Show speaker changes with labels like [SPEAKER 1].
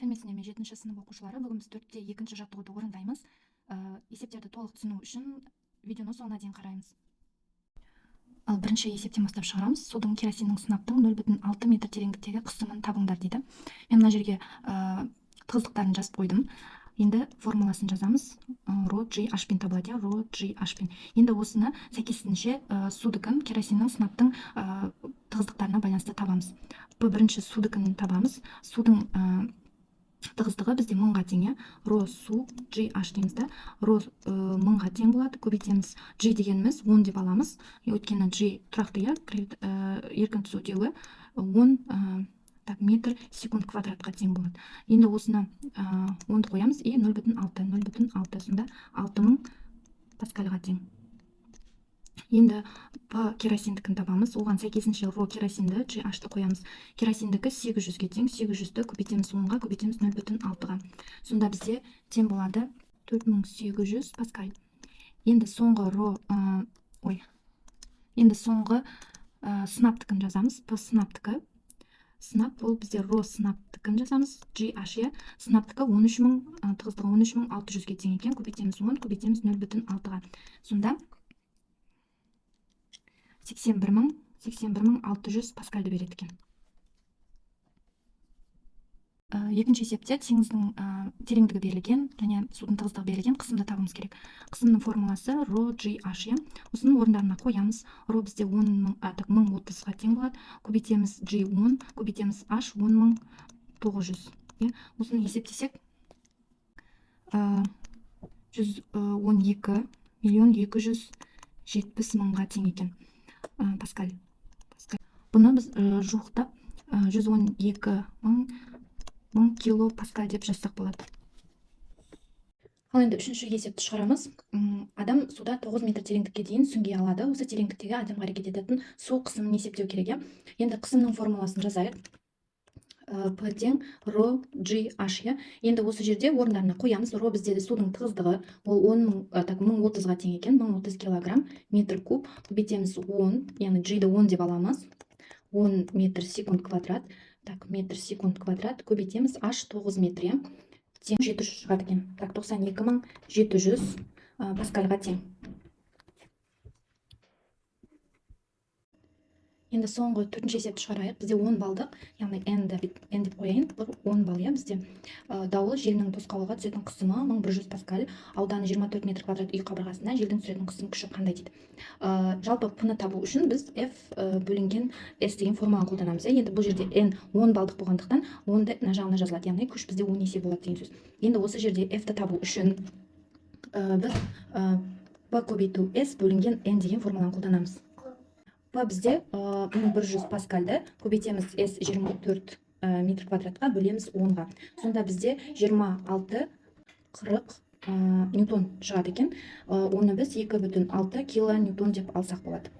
[SPEAKER 1] Сәлеметсіздер, 7-ші сынып оқушылары. Бүгін біз 4-те 2-ші жаттығуды орындаймыз. Есептерді толық түсіну үшін видеоны соңына дейін қараймыз. Ал бірінші есептен бастап шығарамыз. Судың керосиннің сынаптың 0,6 метр тереңдіктегі қысымын табыңдар дейді. Мен мына жерге тығыздықтарын жазып қойдым. Енді формуласын жазамыз. Ро G H пен табылады, Ро G H пен. Енді осыны сәйкесінше судың керосиннің сынаптың тығыздықтарына байланысты табамыз. Бірінші судың табамыз. Судың тығыздығы бізде 1000-ға тең, ро су G H дейміз да. Ро 1000-ға тең болады. Көбейтеміз. G дегеніміз 10 деп аламыз. Өйткені G тұрақты, еркін түзудегі 10 метр секунд квадратқа тең болады. Енді осыны 10-ды қоямыз и 0,6. Сонда 6000 паскальға тең. Енді P керосиндікін табамыз. Оған сәйкесінше ро керосинді G H-ты қоямыз. Керосиндікі 800-ге тең. 800-ді көбейтеміз 10-ға, көбейтеміз 0,6-ға. Сонда бізде тең болады 4800 паскаль. Енді соңғы сынаптыкін жазамыз. P сынаптыкі. Сынап ол бізде ро сынаптыкін жазамыз. G H сынаптыкі 13000, тығыздығы 13600-ге тең екен. Көбейтеміз 10, көбейтеміз 0,6-ға. Сонда 81600 паскальды береді екен. Екінші есепте теңіздің тереңдігі берілген және судың тығыздығы берілген, қысымды табуымыз керек. Қысымның формуласы ро G H. Осының орындарына қоямыз. Ро бізде 1030-ға тең болады. Көбейтеміз G 10, көбейтеміз H 10900. Осыны есептесек 112.270.000-ға тең екен. Паскаль. Бұны біз жуықтап 112.000 кило паскаль деп жазсақ болады. Ал енді үшінші есепті шығарамыз. Адам суда 9 метр тереңдікке дейін сүңги алады. Осы тереңдіктегі адамға әрекет ететін су қысымын есептеу керек. Енді қысымның формуласын жазайық. P тең ро G H. Енді осы жерде орындарына қоямыз. Ро бізде судың тығыздығы ол 1030-ға тең екен. 1030 килограмм метр куб. Көбейтеміз 10, яғни G-ді 10 деп аламыз. 10 метр секунд квадрат. Метр секунд квадрат. Көбейтеміз H 9 метр. Тең 700 шығады екен. 92700 паскальға тең. Енді соңғы төртінші есепті шығарайық. Бізде 10 балдық, яғни n деп қояйын. Бұл 10 бал. Бізде дауыл желінің тосқауылға түсетін қысымы 1100 паскаль, ауданы 24 метр квадрат үй қабырғасына желдің түсетін қысым күші қандай дейді. Жалпы P-ны табу үшін біз F бөлінген S деген формуланы қолданамыз. Енді бұл жерде n 10 балдық болғандықтан 10-ды мына жағына жазылады, яғни күш бізде 10 есе болады деген сөз. Енді осы жерде F-ті табу үшін біз P көбейту S бөлінген n деген формуланы қолданамыз. P бізде 1100 паскальды көбейтеміз S 24 метр квадратқа бөлеміз 10-ға. Сонда бізде 26-40 ньютон шығады екен. Оны біз 2,6 килоньютон деп алсақ болады.